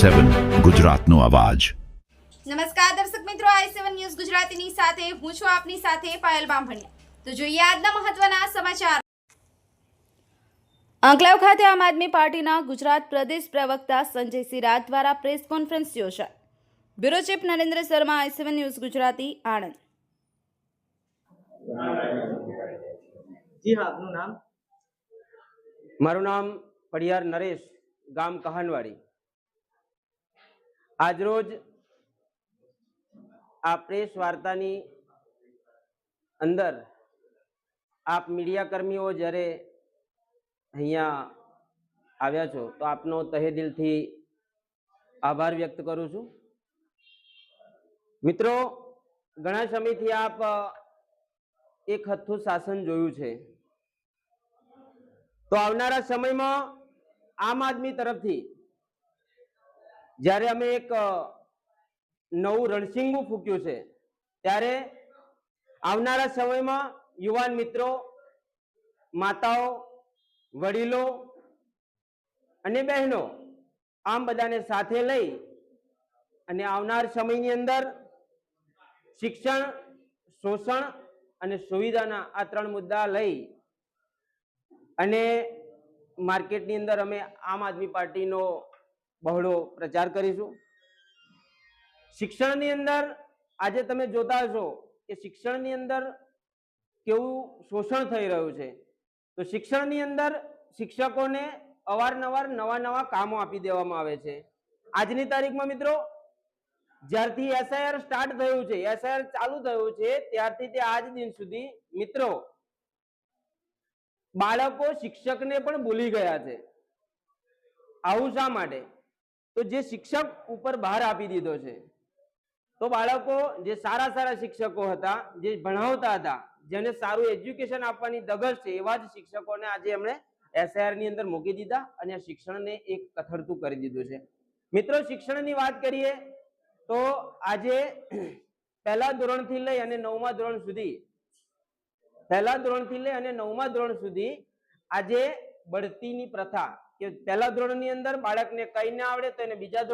i7 ગુજરાતનો અવાજ। નમસ્કાર દર્શક મિત્રો, i7 ન્યૂઝ ગુજરાતીની સાથે હું છું આપની સાથે પાયલ બામભણિયા। તો જોઈએ આજના મહત્વના સમાચાર। અંકલાવ ખાતે આમ આદમી પાર્ટીના ગુજરાત પ્રદેશ પ્રવક્તા સંજય સિરાજ દ્વારા પ્રેસ કોન્ફરન્સ યોજાઈ। Bureau chief Narendra Sharma, i7 news Gujarati, Anand. जी हाँ, आपનું નામ? મારું નામ પડિયાર નરેશ, ગામ કહાનવાડી। આજરોજ આ પ્રેસ વાર્તાની અંદર આપ મીડિયા કર્મીઓ જ્યારે અહીંયા આવ્યા છો તો આપનો તહે દિલથી આભાર વ્યક્ત કરું છું। મિત્રો, ઘણા સમયથી આપ એક હથ્થું શાસન જોયું છે, તો આવનારા સમયમાં આમ આદમી તરફથી જ્યારે અમે એક નવું રણસિંગું ફૂક્યું છે, ત્યારે આવનારા સમયમાં યુવાન મિત્રો, માતાઓ, વડીલો અને બહેનો આમ બધાને સાથે લઈ અને આવનાર સમયની અંદર શિક્ષણ, શોષણ અને સુવિધાના આ ત્રણ મુદ્દા લઈ અને માર્કેટની અંદર અમે આમ આદમી પાર્ટીનો બહોળો પ્રચાર કરીશું। શિક્ષણની અંદર આજે તમે જોતા હશો કે શિક્ષણની અંદર કેવું શોષણ થઈ રહ્યું છે, તો શિક્ષણની અંદર શિક્ષકોને અવારનવાર નવા કામો આપી દેવામાં આવે છે। આજની તારીખમાં મિત્રો, જ્યારથી એસઆઈઆર સ્ટાર્ટ થયું છે, એસઆઈઆર ચાલુ થયું છે, ત્યારથી તે આજ દિન સુધી મિત્રો બાળકો શિક્ષકને પણ ભૂલી ગયા છે। આવું શા માટે? તો જે શિક્ષક ઉપર ભાર આપી દીધો છે, તો બાળકો જે સારા શિક્ષકો હતા, જે ભણાવતા હતા, જેને સારું એજ્યુકેશન આપવાની ધગશ છે, એવા જ શિક્ષકોને આજે એમણે એસઆઈઆર ની અંદર મૂકી દીધા અને શિક્ષણને એક કથળતું કરી દીધું છે। મિત્રો, શિક્ષણની વાત કરીએ તો આજે પહેલા ધોરણથી લઈ અને નવમા ધોરણ સુધી આજે બઢતીની પ્રથા કે પહેલા ધોરણની અંદર બાળકને કઈ ના આવડે તો એને બીજા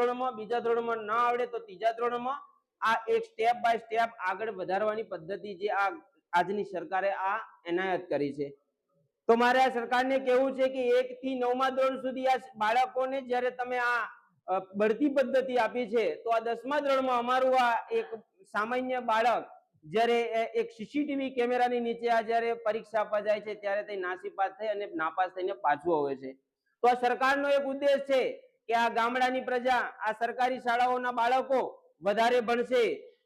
ધોરણમાં ના આવડે તો ત્રીજા ધોરણમાં, આ એક સ્ટેપ બાય સ્ટેપ આગળ વધારવાની પદ્ધતિ જે આ આજની સરકારે આ એનાયત કરી છે। તો મારે આ સરકારને કહેવું છે કે 1 થી 9મા ધોરણ સુધી આ બાળકોને જ્યારે તમે આ બઢતી પદ્ધતિ આપી છે, તો આ 10મા ધોરણમાં અમારું આ એક સામાન્ય બાળક જ્યારે એક સીસીટીવી કેમેરાની નીચે આ જ્યારે પરીક્ષા આપવા જાય છે, ત્યારે તે નાસીપાસ થઈ અને નાપાસ થઈને પાછું આવે છે। તો આ સરકારનો એક ઉદ્દેશ છે કે આ ગામડાની પ્રજા, આ સરકારી શાળાઓના બાળકો વધારે ભણશે,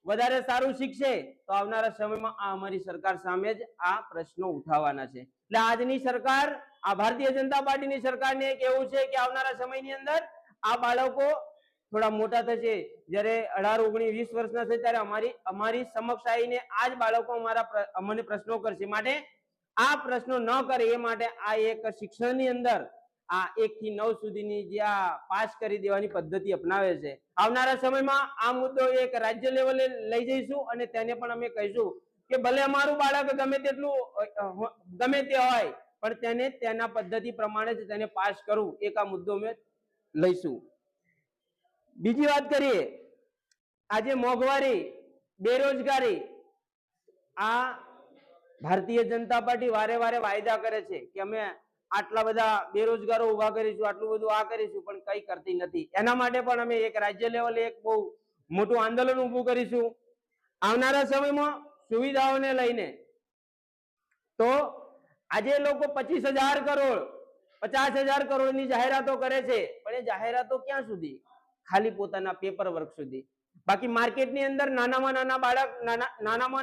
વધારે સારું શીખશે, તો આવનારા સમયમાં આ અમારી સરકાર સામે જ આ પ્રશ્નો ઉઠાવવાના છે। એટલે આજની સરકાર, આ ભારતીય જનતા પાર્ટીની સરકારને કહેવું છે કે આવનારા સમયની અંદર આ બાળકો થોડા મોટા થશે, જ્યારે 18, 19, 20 વર્ષના થશે, ત્યારે અમારી સમક્ષ આવીને આ જ બાળકો અમને પ્રશ્નો કરશે। માટે આ પ્રશ્નો ન કરે એ માટે આ એક શિક્ષણની અંદર આ 1 થી 9 સુધીની જે આ પાસ કરી દેવાની પદ્ધતિ અપનાવે છે। આવનારા સમયમાં આ મુદ્દો એક રાજ્ય લેવલે લઈ જઈશું અને તેને પણ અમે કહીશું કે ભલે અમારું બાળક ગમે તે હોય, પણ તેને તેના પદ્ધતિ પ્રમાણે જ તેને પાસ કરવું, એક આ મુદ્દો અમે લઈશું। બીજી વાત કરીએ, આજે મોંઘવારી, બેરોજગારી, આ ભારતીય જનતા પાર્ટી વારે વાયદા કરે છે કે અમે આટલા બધા બેરોજગારો ઉભા કરીશું, આટલું બધું આ કરીશું, પણ કઈ કરતી નથી। એના માટે પણ અમે એક રાજ્ય લેવલે એક બહુ મોટું આંદોલન ઊભું કરીશું। આવનારા સમયમાં સુવિધાઓને લઈને તો આજે લોકો 25,000 કરોડ 50,000 કરોડની જાહેરાતો કરે છે, પણ એ જાહેરાતો ક્યાં સુધી? ખાલી પોતાના પેપર વર્ક સુધી। બાકી માર્કેટની અંદર નાનામાં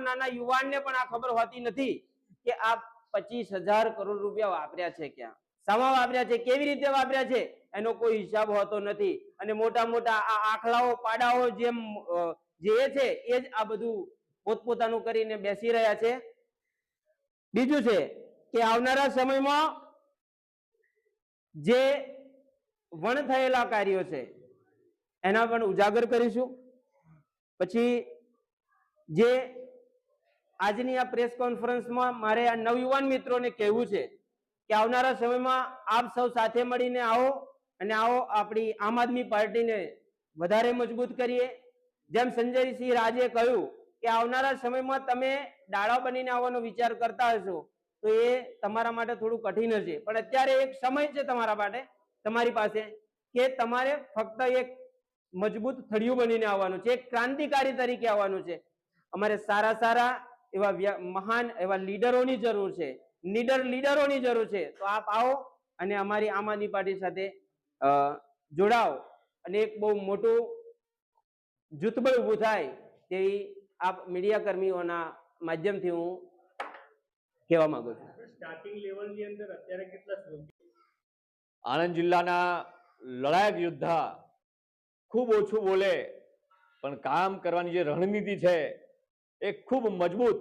નાના યુવાનને પણ આ ખબર હોતી નથી કે આ 25,000 કરોડ રૂપિયા વાપર્યા છે ક્યાં, શામાં વાપર્યા છે, કેવી રીતે વાપર્યા છે, એનો કોઈ હિસાબ હોતો નથી। અને મોટા આ આંકડાઓ, પાડાઓ જે છે એ જ આ બધું પોતપોતાનું કરીને બેસી રહ્યા છે। બીજું છે કે આવનારા સમયમાં જે વણ થયેલા કાર્યો છે એના પણ ઉજાગર કરીશું। પછી જે આજની આ પ્રેસ કોન્ફરન્સમાં મારે આ નવયુવાન મિત્રોને કહેવું છે કે આવનારા સમયમાં આપ સૌ સાથે મળીને આવો અને આવો આપણી આમ આદમી પાર્ટીને વધારે મજબૂત કરીએ. જેમ સંજયસિંહ રાજે કહ્યું કે આવનારા સમયમાં તમે ડાળા બનીને આવવાનો વિચાર કરતા હશો તો એ તમારા માટે થોડું કઠિન હશે, પણ અત્યારે એક સમય છે તમારા માટે, તમારી પાસે, કે તમારે ફક્ત એક મજબૂત થડિયું બનીને આવવાનું છે, એક ક્રાંતિકારી તરીકે આવવાનું છે. અમારે સારા સારા એવા મહાન એવા લીડરોની જરૂર છે, લીડરોની જરૂર છે. તો આપ આવો અને અમારી આમ આદમી પાર્ટી સાથે જોડાઓ અને એક બહુ મોટું જૂથબળ ઊભું થાય તેવી આપ મીડિયા કર્મીઓના માધ્યમથી હું કહેવા માંગુ છું. સ્ટાર્ટિંગ લેવલની અંદર અત્યારે કેટલા સભ્યો? આણંદ જિલ્લાના લડાયક યોદ્ધા ખૂબ ઓછું બોલે પણ કામ કરવાની જે રણનીતિ છે એ ખૂબ મજબૂત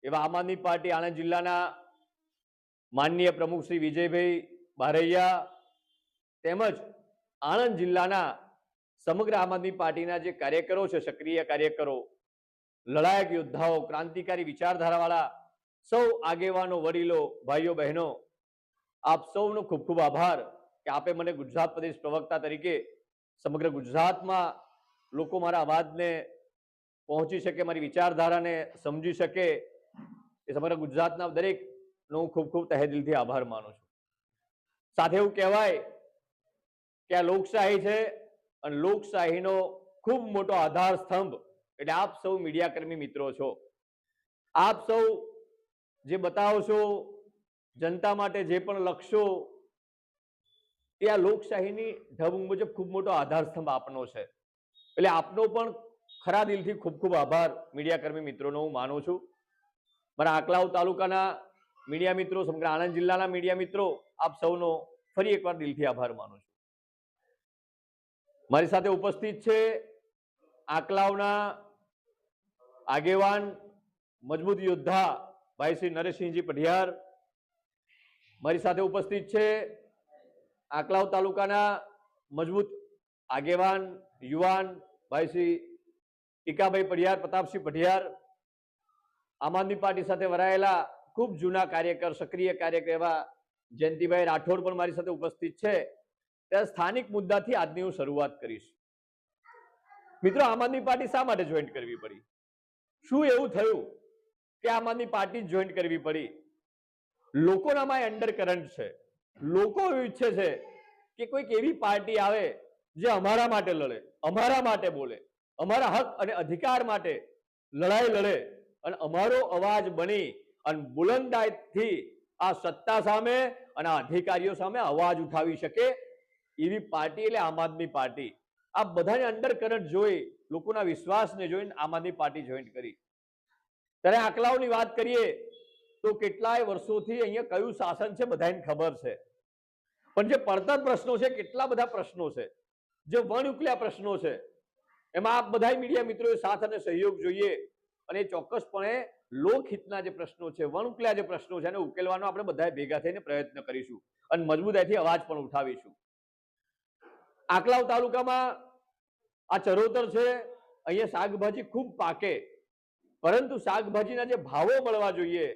એવા આમ આદમી પાર્ટી આણંદ જિલ્લાના માનનીય પ્રમુખ શ્રી વિજયભાઈ બારૈયા તેમજ આણંદ જિલ્લાના સમગ્ર આમ આદમી પાર્ટીના જે કાર્યકરો છે, સક્રિય કાર્યકરો, લડાયક યોદ્ધાઓ, ક્રાંતિકારી વિચારધારાવાળા સૌ આગેવાનો, વડીલો, ભાઈઓ, બહેનો, આપ સૌનો ખૂબ ખૂબ આભાર કે આપે મને ગુજરાત પ્રદેશ પ્રવક્તા તરીકે સમગ્ર ગુજરાતમાં લોકો મારા અવાજને પહોંચી શકે, મારી વિચારધારાને સમજી શકે, એ સમગ્ર ગુજરાતના દરેકનો હું ખૂબ ખૂબ તહે દિલથી આભાર માનું છું. સાથે એવું કહેવાય કે આ લોકશાહી છે અને લોકશાહીનો ખૂબ મોટો આધાર સ્તંભ એટલે આપ સૌ મીડિયા કર્મી મિત્રો છો. આપ સૌ જે બતાવશો, જનતા માટે જે પણ લખશો, એ આ લોકશાહીની ઢબ મુજબ ખૂબ મોટો આધાર સ્તંભ આપનો છે. એટલે આપનો પણ ખરા દિલથી ખૂબ ખૂબ આભાર મીડિયા કર્મી મિત્રોનો હું માનું છું. મારા આંકલાવ તાલુકાના મીડિયા મિત્રો, સમગ્ર આણંદ જિલ્લાના મીડિયા મિત્રો, આપ સૌનો ફરી એકવાર દિલથી આભાર માનું છું. મારી સાથે ઉપસ્થિત છે આંકલાવના આગેવાન, મજબૂત યોદ્ધા ભાઈ શ્રી નરેશસિંહજી પઢિયાર. મારી સાથે ઉપસ્થિત છે આંકલાવ તાલુકાના મજબૂત આગેવાન, યુવાન ભાઈ શ્રી ટીકાભાઈ પઢિયાર, પ્રતાપસિંહ પઢિયાર. આમ આદમી પાર્ટી સાથે વરાયેલા ખૂબ જૂના કાર્યકર, સક્રિય કાર્યકર એવા જયંતિભાઈ રાઠોડ પણ મારી સાથે ઉપસ્થિત છે. ત્યારે સ્થાનિક મુદ્દાથી આજની હું શરૂઆત કરીશ. મિત્રો, આમ આદમી પાર્ટી શા માટે જોઈન્ટ કરવી પડી? શું એવું થયું કે આમ આદમી પાર્ટી જોઈન્ટ કરવી પડી? લોકોનામાં અંડર કરંટ છે. લોકો એવું ઈચ્છે છે કે કોઈક એવી પાર્ટી આવે જે અમારા માટે લડે, અમારા માટે બોલે, અમારા હક અને અધિકાર માટે લડાઈ લડે અને અમારો અવાજ બની અને બુલંદાઈથી આ સત્તા સામે અને આ અધિકારીઓ સામે અવાજ ઉઠાવી શકે એવી પાર્ટી એટલે આમ આદમી પાર્ટી. આ બધાને અંડર કરંટ જોઈ, લોકોના વિશ્વાસને જોઈને આમ આદમી પાર્ટી જોઈન્ટ કરી. ત્યારે આંકલાઓની વાત કરીએ તો કેટલાય વર્ષોથી અહીંયા કયું શાસન છે બધાને ખબર છે, પણ જે પડતર પ્રશ્નો છે, કેટલા બધા પ્રશ્નો છે, જે વણ ઉકલ્યા પ્રશ્નો છે, એમાં આપ બધા મીડિયા મિત્રોએ સાથ અને સહયોગ જોઈએ અને ચોક્કસપણે લોકહિતના જે પ્રશ્નો છે, વણ ઉકલ્યા જે પ્રશ્નો છે એને ઉકેલવાનો આપણે બધા ભેગા થઈને પ્રયત્ન કરીશું અને મજબૂતાઈથી અવાજ પણ ઉઠાવીશું. આંકલાવ તાલુકામાં આ ચરોતર છે, અહીંયા શાકભાજી ખૂબ પાકે, પરંતુ શાકભાજીના જે ભાવો મળવા જોઈએ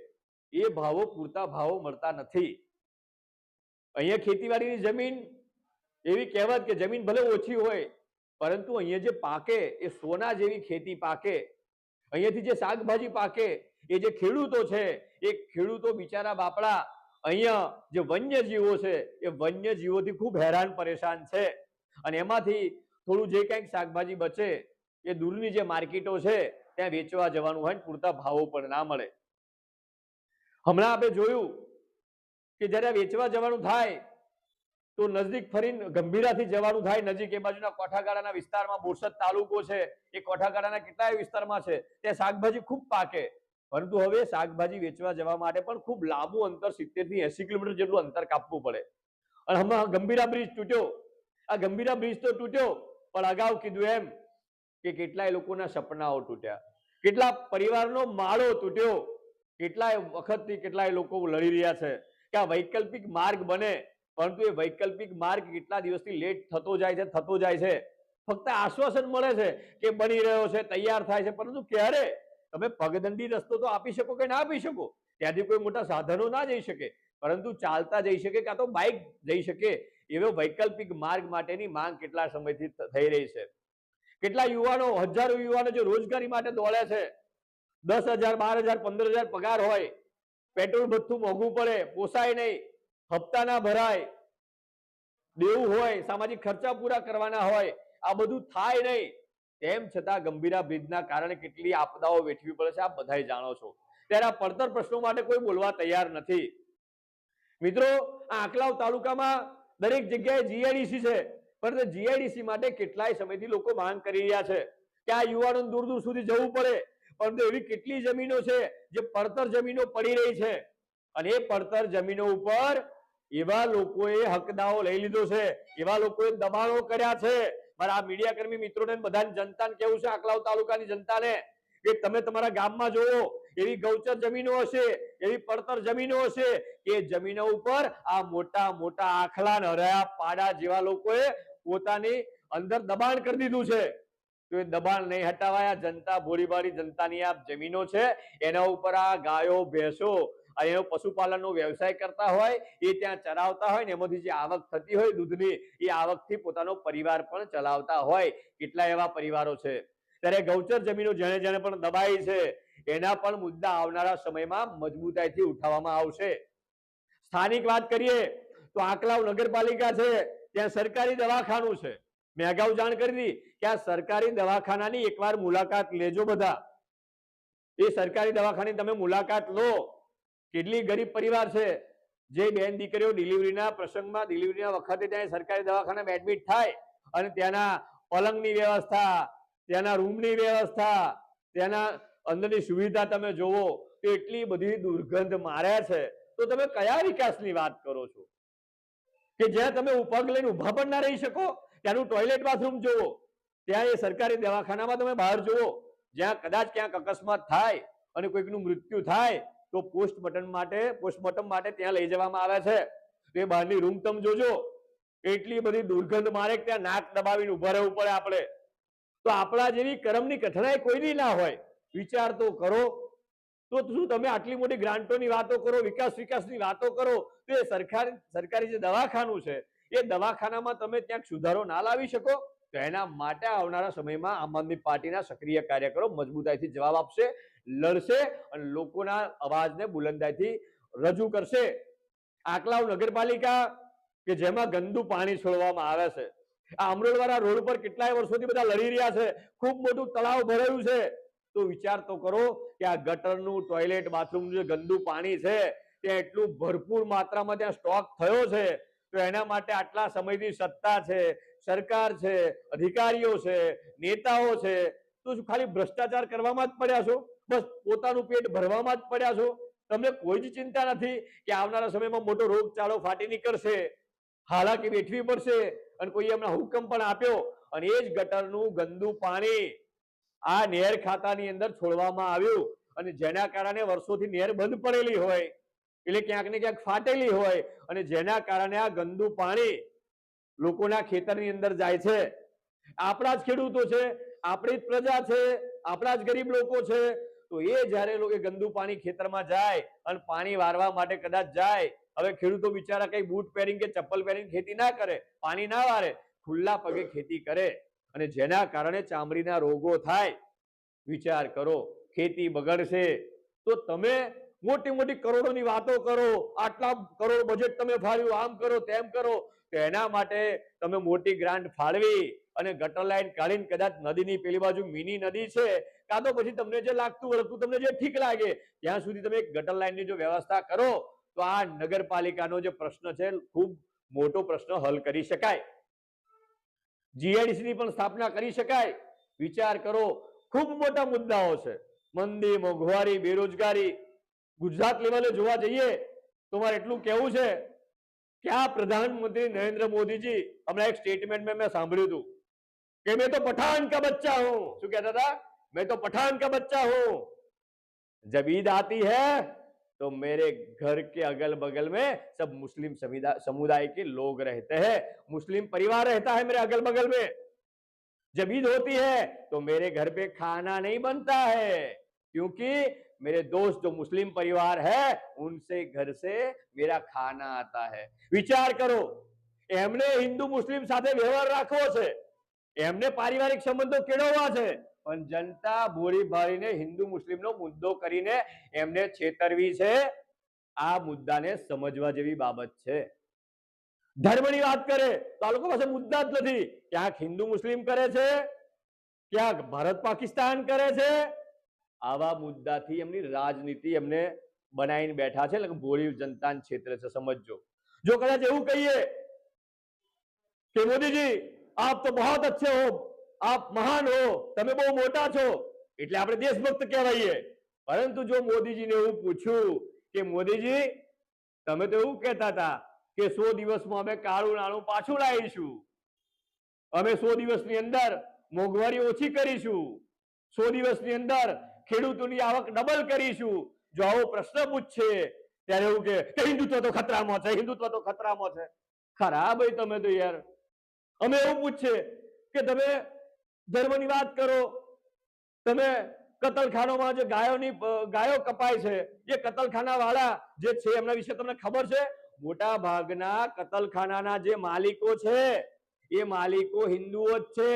એ ભાવો પૂરતા ભાવો મળતા નથી. અહીંયા ખેતીવાડીની જમીન, એવી કહેવત કે જમીન ભલે ઓછી હોય પરંતુ અહીંયા જે પાકે એ સોના જેવી ખેતી પાકે. અહીંયાથી જે શાકભાજી પાકે એ જે ખેડૂતો છે એ ખેડૂતો બિચારા બાપડા અહીંયા જે વન્યજીવો છે એ વન્યજીવોથી ખૂબ હેરાન પરેશાન છે અને એમાંથી થોડું જે કંઈક શાકભાજી બચે એ દૂરની જે માર્કેટો છે ત્યાં વેચવા જવાનું હોય, પૂરતા ભાવો પણ ના મળે. હમણાં આપણે જોયું કે જ્યારે વેચવા જવાનું થાય તો નજદીક ફરીને ગંભીરાથી જવાનું થાય, નજીક એ બાજુના કોઠાગાળાના વિસ્તારમાં, બોરસદ તાલુકો છે એ કોઠાગાળાના કેટલાય વિસ્તારમાં છે, ત્યાં શાકભાજી ખૂબ પાકે, પરંતુ હવે શાકભાજી વેચવા જવા માટે પણ ખૂબ લાંબુ અંતર, 70 થી 80 કિલોમીટર જેટલું અંતર કાપવું પડે. અને હમણાં ગંભીરા બ્રિજ તૂટ્યો. આ ગંભીરા બ્રિજ તો તૂટ્યો, પણ અગાઉ કીધું એમ કે કેટલાય લોકોના સપનાઓ તૂટ્યા, કેટલા પરિવારનો માળો તૂટ્યો, કેટલાય વખતથી કેટલાય લોકો લડી રહ્યા છે કે આ વૈકલ્પિક માર્ગ બને, પરંતુ એ વૈકલ્પિક માર્ગ કેટલા દિવસથી લેટ થતો જાય છે. ફક્ત આશ્વાસન મળે છે કે બની રહ્યો છે, તૈયાર થાય છે, પરંતુ ક્યારે તમે પગદંડી રસ્તો તો આપી શકો કે ના આપી શકો? ત્યાંથી કોઈ મોટા સાધનો ના જઈ શકે, પરંતુ ચાલતા જઈ શકે, કાં તો બાઇક જઈ શકે એવો વૈકલ્પિક માર્ગ માટેની માંગ કેટલા સમયથી થઈ રહી છે. કેટલા યુવાનો, હજારો યુવાનો જે રોજગારી માટે દોડે છે, 10,000, 12,000, 15,000 પગાર હોય, પેટ્રોલ ભથ્થું મોંઘું પડે, પોસાય નહીં, હપ્તા ના ભરાય, દેવું હોય, સામાજિક ખર્ચા પૂરા કરવાના હોય, આ બધું થાય નહીં, તેમ છતાં ગંભીરા બ્રિજના કારણે કેટલી આપદાઓ વેઠવી પડે છે, આપ બધાય જાણો છો. ત્યારે આ પડતર પ્રશ્નો માટે કોઈ બોલવા તૈયાર નથી. મિત્રો, આ આંકલાવ તાલુકામાં દરેક જગ્યાએ જીઆઈડીસી છે, પરંતુ જીઆઈડીસી માટે કેટલાય સમયથી લોકો માંગ કરી રહ્યા છે કે આ યુવાનોને દૂર દૂર સુધી જવું પડે, પરંતુ એવી કેટલી જમીનો છે જે પડતર જમીનો પડી રહી છે, અને એ પડતર જમીનો ઉપર એવા લોકોએ હકદાવો લઈ લીધો છે, એવા લોકોએ દબાણો કર્યા છે. મારા મીડિયા કર્મી મિત્રોને બધાને જનતાને કેવું છે, આંકલાવ તાલુકાની જનતાને, કે તમે તમારા ગામમાં જોવો એવી ગૌચર જમીનો હશે, એવી પડતર જમીનો હશે, કે જમીનો ઉપર આ મોટા મોટા આખલા નર્યા પાડા જેવા લોકોએ પોતાની અંદર દબાણ કરી દીધું છે. તો એ દબાણ નહીં હટાવાયા, જનતા ભોળીભાળી જનતાની આ જમીનો છે, એના ઉપર આ ગાયો ભેંસો એનો પશુપાલનનો વ્યવસાય કરતા હોય, એ ત્યાં ચરાવતા હોય ને એમાંથી જે આવક થતી હોય દૂધની, એ આવકથી પોતાનો પરિવાર પણ ચલાવતા હોય. કેટલા એવા પરિવારો છે. ત્યારે ગૌચર જમીનો જેને જેને પણ દબાઈ છે, એના પણ મુદ્દા આવનારા સમયમાં મજબૂતાઈથી ઉઠાવવામાં આવશે. સ્થાનિક વાત કરીએ તો આંકલાવ નગરપાલિકા છે, ત્યાં સરકારી દવાખાનું છે. મેં અગાઉ જાણ કરી હતી કે આ સરકારી દવાખાનાની એકવાર મુલાકાત લેજો બધા. એ સરકારી દવાખાનાની તમે મુલાકાત લો. કેટલી ગરીબ પરિવાર છે જે બેન દીકરીઓ ડિલિવરીના પ્રસંગમાં, ડિલિવરીના વખતે ત્યાં સરકારી દવાખાનામાં એડમિટ થાય, અને ત્યાંના પલંગની વ્યવસ્થા, ત્યાંના રૂમની વ્યવસ્થા, ત્યાંના અંદરની સુવિધા તમે જોવો તો એટલી બધી દુર્ગંધ મારે છે. તો તમે કયા વિકાસની વાત કરો છો કે જ્યાં તમે પગ લઈને ઉભા પણ ના રહી શકો? ત્યાંનું ટોયલેટ બાથરૂમ જોવો, ત્યાં એ સરકારી દવાખાનામાં તમે બહાર જોવો, જ્યાં કદાચ ક્યાંક અકસ્માત થાય અને કોઈકનું મૃત્યુ થાય તો પોસ્ટમોર્ટમ માટે ત્યાં લઈ જવામાં આવે છે. તે બહારની રૂમ તમે જોજો, એટલી બધી દુર્ગંધ મારે કે ત્યાં નાક દબાવીને ઉભા રહેવું પડે આપણે. તો આપણા જેવી કરમની કઠણાઈ કોઈની ના હોય. વિચાર તો કરો. તો શું તમે આટલી મોટી ગ્રાન્ટોની વાતો કરો, વિકાસની વાતો કરો, તો એ સરકારી જે દવાખાનું છે, એ દવાખાનામાં તમે ત્યાં સુધારો ના લાવી શકો? તો એના માટે આવનારા સમયમાં આમ આદમી પાર્ટીના સક્રિય કાર્યકરો મજબૂતાઈથી જવાબ આપશે, લડશે અને લોકોના અવાજને બુલંદાઈથી રજૂ કરશે. આંકલાવ નગરપાલિકા કે જેમાં ગંદુ પાણી છોડવામાં આવે છે, આ અમરોડવાળા રોડ પર કેટલાય વર્ષોથી બધા લડી રહ્યા છે, ખૂબ મોટું તળાવ ભરાયું છે. તો વિચાર તો કરો કે આ ગટરનું, ટોયલેટ બાથરૂમનું જે ગંદુ પાણી છે, ત્યાં એટલું ભરપૂર માત્રામાં ત્યાં સ્ટોક થયો છે. તો એના માટે આટલા સમયથી સત્તા છે, સરકાર છે, અધિકારીઓ છે, નેતાઓ છે, તો શું ખાલી ભ્રષ્ટાચાર કરવામાં જ પડ્યા છો? બસ પોતાનું પેટ ભરવામાં જ પડ્યા છો? તમને કોઈ જ ચિંતા નથી કે આવનારા સમયમાં મોટો રોગચાળો ફાટી નીકળશે, હાલાકી વેઠવી પડશે, અને કોઈ હમણાં હુકમ પણ આપ્યો, અને એ જ ગટરનું ગંદુ પાણી આ નહેર ખાતાની અંદર છોડવામાં આવ્યું, અને જેના કારણે વર્ષોથી નહેર બંધ પડેલી હોય, એટલે ક્યાંક ને ક્યાંક ફાટેલી હોય, અને જેના કારણે આ ગંદુ પાણી લોકોના ખેતરની અંદર જાય છે. આપણા જ ખેડૂતો છે, આપણી જ પ્રજા છે, આપણા જ ગરીબ લોકો છે. તો એ જયારે લોકો ગંદુ પાણી ખેતરમાં જાય અને પાણી વારવા માટે કદાચ જાય, હવે ખેડૂતો બિચારા કઈ બૂટ પહેરીને કે ચપ્પલ પહેરીને ખેતી ના કરે, પાણી ના વારે, ખુલ્લા પગે ખેતી કરે, અને જેના કારણે ચામડીના રોગો થાય. વિચાર કરો, ખેતી બગડશે. તો તમે મોટી મોટી કરોડોની વાતો કરો, આટલા કરોડ બજેટ તમે ફાળવ્યું, આમ કરો તેમ કરો, તો એના માટે તમે મોટી ગ્રાન્ટ ફાળવી અને ગટર લાઈન કાઢીને કદાચ નદીની પેલી બાજુ મિની નદી છે, કાં તો પછી તમને જે લાગતું વળગતું, તમને જે ઠીક લાગે ત્યાં સુધી તમે એક ગટર લાઈનની જો વ્યવસ્થા કરો, તો આ નગરપાલિકાનો જે પ્રશ્ન છે ખૂબ મોટો પ્રશ્ન હલ કરી શકાય. જીઆઈડીસી ની પણ સ્થાપના કરી શકાય. વિચાર કરો, ખૂબ મોટા મુદ્દાઓ છે. મંદી, મોંઘવારી, બેરોજગારી. ગુજરાત લેવલે જોવા જઈએ તો મારે એટલું કહેવું છે કે આ પ્રધાનમંત્રી નરેન્દ્ર મોદીજી હમણાં એક સ્ટેટમેન્ટ મેં સાંભળ્યું હતું કે મેં તો પઠાન કા બચ્ચા હું. શું કહેતા હતા? मैं तो पठान का बच्चा हूं. जब ईद आती है तो मेरे घर के अगल बगल में सब मुस्लिम समुदाय के लोग रहते हैं, मुस्लिम परिवार रहता है मेरे अगल बगल में. जब ईद होती है तो मेरे घर पे खाना नहीं बनता है, क्योंकि मेरे दोस्त जो मुस्लिम परिवार है उनसे घर से मेरा खाना आता है. विचार करो, એમને હિન્દુ મુસ્લિમ સાથે વ્યવહાર રાખવો છે, એમને પારિવારિક સંબંધો કેળવવા છે, પણ જનતા ભોળી ભાળીને હિન્દુ મુસ્લિમનો મુદ્દો કરીને એમને છેતરવી છે. આ મુદ્દાને સમજવા જેવી બાબત છે. ધર્મની વાત કરે તો આ લોકો પાસે મુદ્દા જ નથી. ક્યાંક હિન્દુ મુસ્લિમ કરે છે, ક્યાંક ભારત પાકિસ્તાન કરે છે. આવા મુદ્દાથી એમની રાજનીતિ એમને બનાવીને બેઠા છે, એટલે ભોળી જનતાને છેતરે છે. સમજજો. જો કદાચ એવું કહીએ કે મોદીજી આપ તો બહુત અચ્છે હો, આપ મહાન હો, તમે બહુ મોટા છો, એટલે આપણે દેશભક્ત કહેવાઈએ. પરંતુ જો મોદીજીને એવું પૂછ્યું કે મોદીજી તમે તો એવું કહેતા હતા કે 100 દિવસમાં અમે કાળું નાણું પાછું લાવીશું, અમે 100 દિવસની અંદર મોંઘવારી ઓછી કરીશું, 100 દિવસની અંદર ખેડૂતોની આવક ડબલ કરીશું, જો આવો પ્રશ્ન પૂછશે ત્યારે એવું કે હિન્દુત્વ તો ખતરામાં છે, હિન્દુત્વ તો ખતરામાં છે. ખરાબ હોય તમે તો યાર. અમે એવું પૂછશે કે તમે ધર્મની વાત કરો, તમે કતલખાનામાં જે ગાયો કપાય છે, એ કતલખાના વાળા જે છે એમના વિશે તમને ખબર છે? મોટા ભાગના કતલખાનાના જે માલિકો છે એ માલિકો હિન્દુઓ જ છે.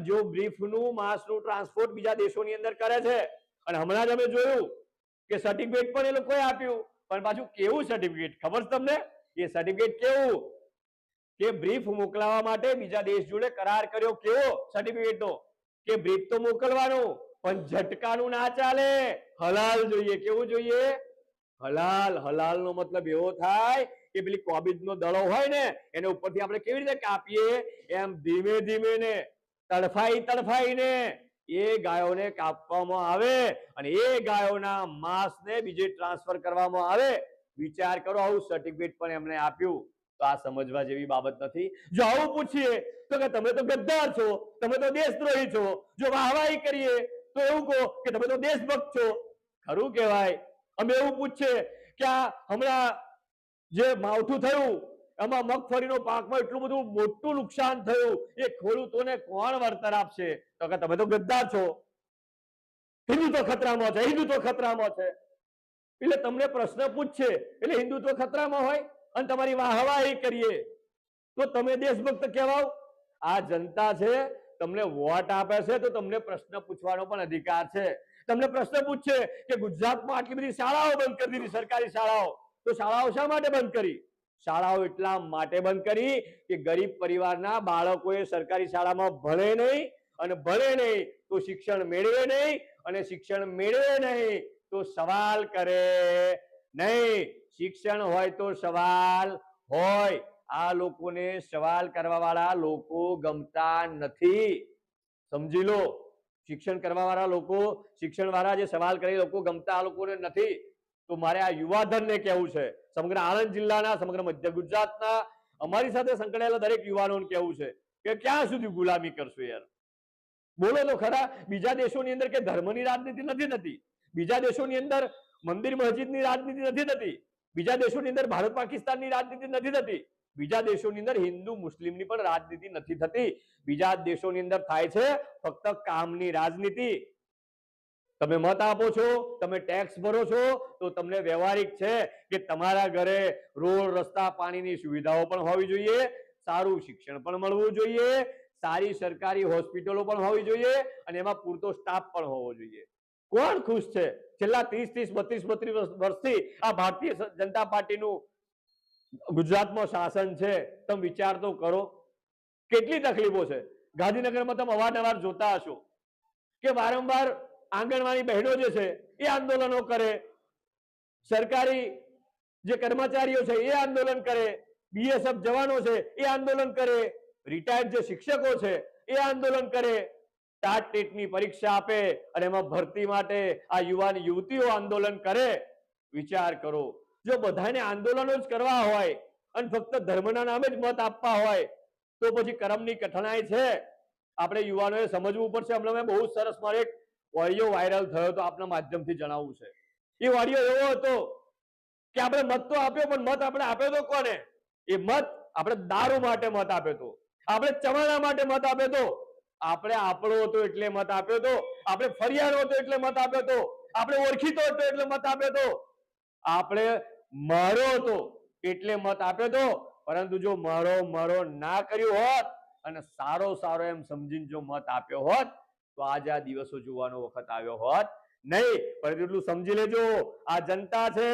જો બ્રીફનું માંસનું ટ્રાન્સપોર્ટ બીજા દેશોની અંદર કરે છે. અને હમણાં જ અમે જોયું કે સર્ટિફિકેટ પણ એ લોકોએ આપ્યું, પણ પાછું કેવું સર્ટિફિકેટ ખબર છે તમને? એ સર્ટિફિકેટ કેવું કે બ્રીફ મોકલાવા માટે બીજા દેશ જોડે કરાર કર્યો. કેવો સર્ટિફિકેટનો કે બ્રીફ તો મોકલવાનું, પણ ઝટકાનું ના ચાલે, હલાલ જોઈએ. કેવું જોઈએ? હલાલ. હલાલનો મતલબ એવો થાય કે પેલી કોબીજનો દડો હોય ને એને ઉપરથી આપણે કેવી રીતે કાપીએ, એમ ધીમે ધીમે ને તડફાઈને એ ગાયોને કાપવામાં આવે અને એ ગાયોના માંસને બીજે ટ્રાન્સફર કરવામાં આવે. વિચાર કરો, આવું સર્ટિફિકેટ પણ એમણે આપ્યું. તો આ સમજવા જેવી બાબત નથી. જો આવું પૂછીએ તો કે તમે તો ગદ્દાર છો, તમે તો દેશદ્રોહી છો. જો વાહવાહી કરીએ તો એવું કહો કે તમે તો દેશભક્ત છો. ખરું કહેવાય. અમે એવું પૂછીએ કે આ હમણાં જે માવઠું થયું એમાં મગફળીનો પાકમાં એટલું બધું મોટું નુકસાન થયું, એ ખેડૂતોને કોણ વળતર આપશે? તો કે તમે તો ગદ્દાર છો, હિન્દુત્વ ખતરામાં છે, હિન્દુત્વ ખતરામાં છે. એટલે તમને પ્રશ્ન પૂછશે એટલે હિન્દુત્વ ખતરામાં હોય અને તમારી વાહવાહી કરીએ તો તમે દેશભક્ત કહેવાઓ. આ જનતા છે, તમને વોટ આપે છે તો તમને પ્રશ્ન પૂછવાનો પણ અધિકાર છે. તમને પ્રશ્ન પૂછશે કે ગુજરાતમાં આટલી બધી શાળાઓ બંધ કરી દીધી, સરકારી શાળાઓ, તો શાળાઓ શા માટે બંધ કરી? શાળાઓ એટલા માટે બંધ કરી કે ગરીબ પરિવારના બાળકોએ સરકારી શાળામાં ભણે નહીં, અને ભણે નહીં તો શિક્ષણ મેળવે નહીં, અને શિક્ષણ મેળવે નહીં તો સવાલ કરે નહીં. શિક્ષણ હોય તો સવાલ હોય. આ લોકોને સવાલ કરવા વાળા લોકો ગમતા નથી. સમજી લો. શિક્ષણ કરવા વાળા લોકો, શિક્ષણ વાળા જે સવાલ કરે લોકો ગમતા આ લોકોને નથી. તો મારે આ યુવાધનને કહેવું છે, સમગ્ર આણંદ જિલ્લાના, સમગ્ર મધ્ય ગુજરાતના અમારી સાથે સંકળાયેલા દરેક યુવાનોને કહેવું છે કે ક્યાં સુધી ગુલામી કરશો યાર? બોલો તો ખરા. બીજા દેશોની અંદર કે ધર્મની રાજનીતિ નથી થતી, બીજા દેશોની અંદર મંદિર મસ્જિદની રાજનીતિ નથી થતી, બીજા દેશોની અંદર ભારત પાકિસ્તાનની રાજનીતિ નથી થતી, બીજા દેશોની અંદર હિન્દુ મુસ્લિમની પણ રાજનીતિ નથી થતી. બીજા દેશોની અંદર થાય છે ફક્ત કામની રાજનીતિ. તમે મત આપો છો, તમે ટેક્સ ભરો છો, તો તમને વ્યવહારિક છે કે તમારા ઘરે રોડ, રસ્તા, પાણીની સુવિધાઓ પણ હોવી જોઈએ, સારું શિક્ષણ પણ મળવું જોઈએ, સારી સરકારી હોસ્પિટલો પણ હોવી જોઈએ, અને એમાં પૂરતો સ્ટાફ પણ હોવો જોઈએ. કોણ ખુશ છે? છેલ્લા 32 વર્ષથી આ ભારતીય જનતા પાર્ટીનું ગુજરાતમાં શાસન છે. તમે વિચાર તો કરો કેટલી તકલીફો છે. ગાંધીનગરમાં તમે અવારનવાર જોતા હશો કે વારંવાર આંગણવાડી બહેનો જે છે એ આંદોલનો કરે, સરકારી જે કર્મચારીઓ છે એ આંદોલન કરે, બીએસએફ જવાનો છે એ આંદોલન કરે, રિટાયર્ડ જે શિક્ષકો છે એ આંદોલન કરે, ટાટ ટેટની પરીક્ષા આપે અને એમાં ભરતી માટે આ યુવાન યુવતીઓ આંદોલન કરે. વિચાર કરો, જો બધાને આંદોલનો જ કરવા હોય અને ફક્ત ધર્મના નામે જ મત આપવા હોય તો પછી કરમની કઠણાઈ છે. આપણે યુવાનોએ સમજવું પડશે. હમણાં મેં બહુ સરસ મારે એક ઓડિયો વાયરલ થયો તો આપના માધ્યમથી જણાવવું છે. એ ઓડિયો એવો હતો કે આપણે મત તો આપ્યો, પણ મત આપણે આપ્યો તો કોને? એ મત આપણે દારૂ માટે મત આપ્યો તો, આપણે ચવાણા માટે મત આપ્યો તો, આપણે આપણો હતો એટલે મત આપ્યો તો, આપણે ફરિયાનો હતો એટલે મત આપ્યો તો, આપણે ઓળખીતો હતો એટલે મત આપ્યો તો, આપણે મારો હતો એટલે મત આપ્યો તો. પરંતુ જો મારો ના કર્યું હોત અને સારો એમ સમજીને જો મત આપ્યો હોત તો આજે આ દિવસો જોવાનો વખત આવ્યો હોત નહીં. પણ એટલું સમજી લેજો, આ જનતા છે,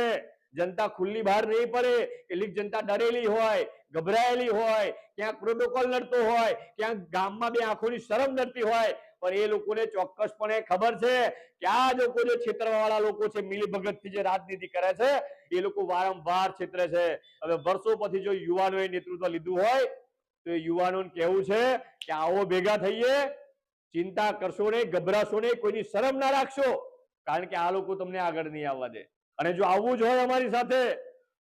જનતા ખુલ્લી બહાર નહીં પડે. કેટલીક જનતા ડરેલી હોય, ગભરાયેલી હોય, ક્યાંક પ્રોટોકોલ નડતો હોય, ક્યાંક ગામમાં બે આંખોની શરમ નડતી હોય, પણ એ લોકોને ચોક્કસપણે ખબર છે કે આ લોકો જે છેતરવાવાળા લોકો છે, મિલીભગતથી જે રાજનીતિ કરે છે, એ લોકો વારંવાર છેતરે છે. હવે વર્ષો પછી જો યુવાનોએ નેતૃત્વ લીધું હોય તો એ યુવાનોને કહેવું છે કે આવો ભેગા થઈએ, ચિંતા કરશો નહીં, ગભરાશો નહીં, કોઈની શરમ ના રાખશો, કારણ કે આ લોકો તમને આગળ નહીં આવવા દે. અને જો આવવું જ હોય અમારી સાથે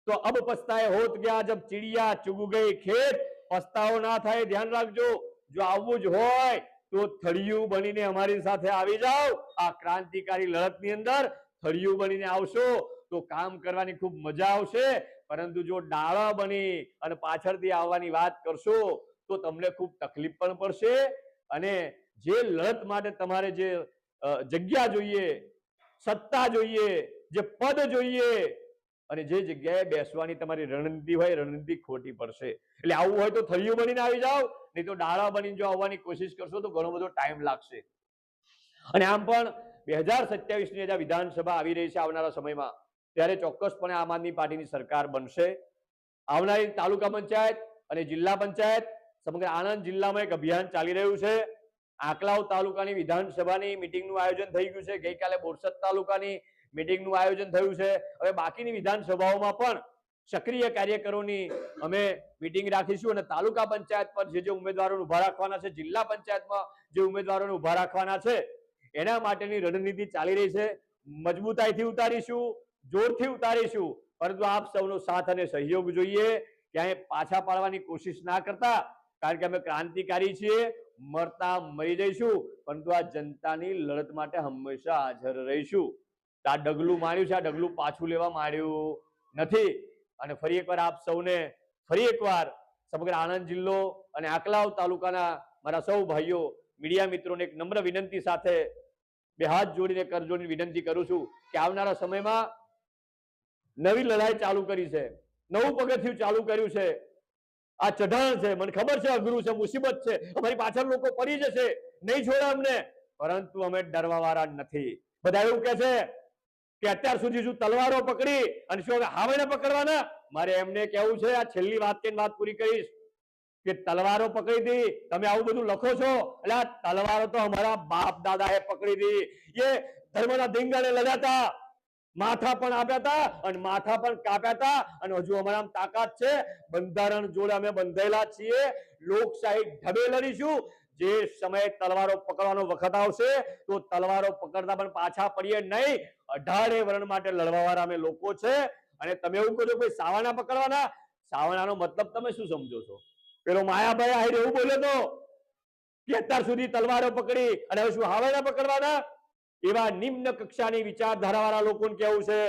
તો અબ પછતાએ હોત ગયા જબ ચિડિયા ચુગ ગઈ ખેત, પસ્તાવો ના થાય ધ્યાન રાખજો. જો આવવું જ હોય તો થળિયું બનીને અમારી સાથે આવી જાઓ. આ ક્રાંતિકારી લડતની અંદર થળિયું બનીને આવશો તો કામ કરવાની ખૂબ મજા આવશે. પરંતુ જો ડાળા બની અને પાછળથી આવવાની વાત કરશો તો તમને ખૂબ તકલીફ પણ પડશે. અને જે લડત માટે તમારે જે જગ્યા જોઈએ, સત્તા જોઈએ, જે પદ જોઈએ, અને જે જગ્યાએ બેસવાની તમારી રણનીતિ હોય, રણનીતિ ખોટી પડશે. એટલે આવું હોય તો થળિયું બનીને આવી જાઓ, નહીં તો ડાળા બનીને જો આવવાની કોશિશ કરશો તો ઘણો બધો ટાઈમ લાગશે. અને આમ પણ 2027ની જે વિધાનસભા આવી રહી છે આવનારા સમયમાં, ત્યારે ચોક્કસપણે આમ આદમી પાર્ટીની સરકાર બનશે. આવનારી તાલુકા પંચાયત અને જિલ્લા પંચાયત, સમગ્ર આણંદ જિલ્લામાં એક અભિયાન ચાલી રહ્યું છે. આંકલાવ તાલુકાની વિધાનસભાની મિટિંગનું આયોજન થઈ ગયું છે. ગઈકાલે બોરસદ તાલુકાની મિટિંગનું આયોજન થયું છે. હવે બાકીની વિધાનસભાઓમાં પણ સક્રિય કાર્યકરોની અમે મિટિંગ રાખીશું અને તાલુકા પંચાયત પર જે ઉમેદવારોને ઉભા રાખવાના છે, જિલ્લા પંચાયતમાં જે ઉમેદવારોને ઉભા રાખવાના છે, એના માટેની રણનીતિ ચાલી રહી છે. મજબૂતાઈથી ઉતારીશું, જોરથી ઉતારીશું, પરંતુ આપ સૌનો સાથ અને સહયોગ જોઈએ. ક્યાંય પાછા પાડવાની કોશિશ ના કરતા, કારણ કે અમે ક્રાંતિકારી છીએ, મરતા મરી જઈશું, પરંતુ આ જનતાની લડત માટે હંમેશા હાજર રહીશું. આ ડગલું માર્યું છે, આ ડગલું પાછું લેવા માંડ્યું નથી. અને ફરી એકવાર આપ સૌને ફરી એકવાર સમગ્ર આણંદ જિલ્લો અને આંકલાવ તાલુકાના મારા સૌ ભાઈઓ મીડિયા મિત્રોને એક નમ્ર વિનંતી સાથે બે હાથ જોડીને કર જોડીને વિનંતી કરું છું કે આવનારા સમયમાં નવી લડાઈ ચાલુ કરી છે, નવું પગથિયું ચાલુ કર્યું છે. આ ચઢાણ છે, મને ખબર છે અઘરું છે, મુસીબત છે, અમારી પાછળ લોકો પડી જશે, નહીં છોડે અમને, પરંતુ અમે ડરવા વાળા નથી. બધા એવું કે છે કે અત્યાર સુધી શું તલવારો પકડી અને શું હાવણે પકડવાના? મારે એમને કેવું છે, આ છેલ્લી વાત કહીને વાત પૂરી કરીશ, કે તલવારો પકડી હતી, તમે આવું બધું લખો છો, એટલે આ તલવારો તો અમારા બાપ દાદાએ પકડી હતી. એ ધર્મના ધીંગાણે લડ્યા હતા, માથા પણ આપ્યા હતા અને માથા પણ કાપ્યા હતા. અને હજુ અમારા તાકાત છે, બંધારણ જોડે અમે બંધાયેલા છીએ, લોકશાહી ઢબે લડીશું. જે સમયે તલવારો પકડવાનો વખત આવશે તો તલવારો પકડતા પણ પાછા પડીએ નહીં. 18 વર્ણ માટે લડવા વાળા અમે લોકો છે. અને તમે એવું કહો છો ભાઈ સાવાણા પકડવાના, સાવાણાનો મતલબ તમે શું સમજો છો? પેલો માયાભાઈ આહિર એવું બોલ્યો તો કે અત્યાર સુધી તલવારો પકડી અને હવે શું હાવણા પકડવાના? એવા નિમ્ન કક્ષાની વિચારધારા વાળા લોકોને કેવું છે,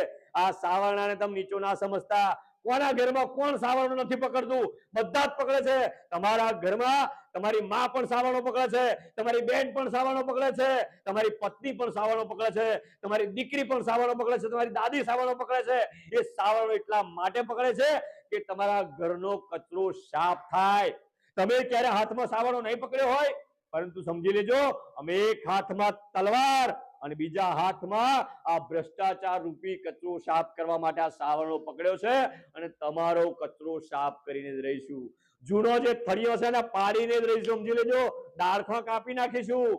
આ સાવરણાને તમે નીચો ના સમજતા. કોના ઘરમાં કોણ સાવરણું નથી પકડતું? બધા જ પકડે છે. તમારા ઘરમાં તમારી માં પણ સાવરણો પકડે છે, તમારી બેન પણ સાવરણો પકડે છે, તમારી પત્ની પણ સાવરણો પકડે છે, તમારી દીકરી પણ સાવરણો પકડે છે, તમારી દાદી સાવરણો પકડે છે. એ સાવરણો એટલા માટે પકડે છે કે તમારા ઘરનો કચરો સાફ થાય. તમે ક્યારે હાથમાં સાવરણો નહીં પકડ્યો હોય, પરંતુ સમજી લેજો, અમે એક હાથમાં તલવાર અને બીજા હાથમાં આ ભ્રષ્ટાચાર રૂપી કચરો સાફ કરવા માટે આ સાવરણો પકડ્યો છે. અને તમારો કચરો સાફ કરીને જ રહીશું. જૂનો જે થળિયો છે એને પાડીને જ રહીશું, સમજી લેજો. ડાળખા કાપી નાખીશું,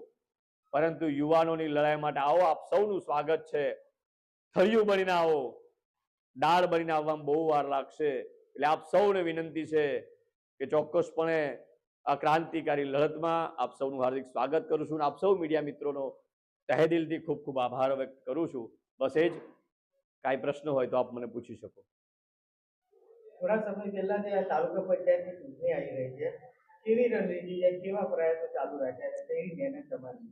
પરંતુ યુવાનોની લડાઈ માટે આવો, આપ સૌનું સ્વાગત છે. થળિયું બનીને આવો, ડાળ બનીને આવવામાં બહુ વાર લાગશે. એટલે આપ સૌને વિનંતી છે કે ચોક્કસપણે આ ક્રાંતિકારી લડતમાં આપ સૌનું હાર્દિક સ્વાગત કરું છું. આપ સૌ મીડિયા મિત્રોનો તહે દિલથી ખૂબ ખૂબ આભાર વ્યક્ત કરું છું. બસ એ જ. કાંઈ પ્રશ્ન હોય તો આપ મને પૂછી શકો. થોડા સમય પહેલા જે આ તાલુકા પંચાયતની ચૂંટણી આવી રહી છે, કેવી રણનીતિ છે, કેવા પ્રયાસો ચાલુ રાખ્યા છે, તેની મહેનત તમારી?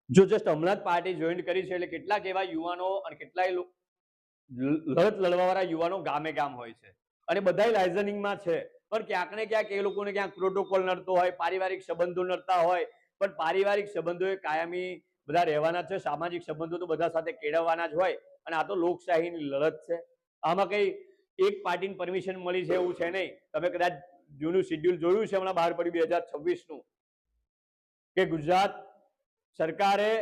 જો જસ્ટ હમણાં જ પાર્ટી જોઈન કરી છે, એટલે કેટલાક એવા યુવાનો અને કેટલાય લડત લડવાવાળા યુવાનો ગામે ગામ હોય છે અને બધાય લાઇઝનિંગમાં છે. પણ ક્યાંક ને ક્યાંક એ લોકોને ક્યાંક પ્રોટોકોલ નડતો હોય, પારિવારિક સંબંધો નડતા હોય. પણ પારિવારિક સંબંધો એ કાયમી બધા રહેવાના છે, સામાજિક સંબંધો તો બધા સાથે કેળવવાના જ હોય. અને આ તો લોકશાહીની લડત છે. આમાં કઈ એક પાર્ટીની પરમિશન મળી છે એવું છે નહીં. તમે કદાચ જૂનું શેડ્યુલ જોયું છે હમણાં બહાર પડ્યું 2026 કે ગુજરાત સરકારે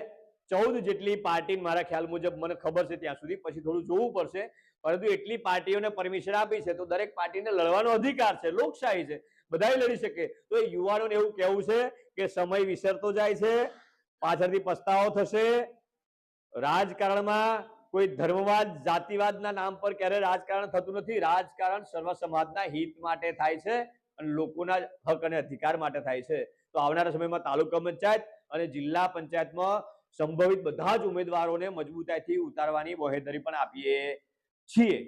14 જેટલી પાર્ટી, મારા ખ્યાલ મુજબ મને ખબર છે ત્યાં સુધી, પછી થોડું જોવું પડશે, પરંતુ એટલી પાર્ટીઓને પરમિશન આપી છે. તો દરેક પાર્ટીને લડવાનો અધિકાર છે, લોકશાહી છે, બધાય લડી શકે. તો એ યુવાનોને એવું કહેવું છે કે સમય વિસરતો જાય છે, પાછળથી પસ્તાવો થશે. રાજકારણમાં કોઈ ધર્મવાદ, જાતિવાદના નામ પર ક્યારે રાજકારણ થતું નથી. રાજકારણ સર્વ સમાજના હિત માટે થાય છે અને લોકોના હક અને અધિકાર માટે થાય છે. તો આવનારા સમયમાં તાલુકા પંચાયત અને જિલ્લા પંચાયતમાં સંભવિત બધા જ ઉમેદવારોને મજબૂતાઈથી ઉતારવાની બાંહેધરી પણ આપીએ છીએ.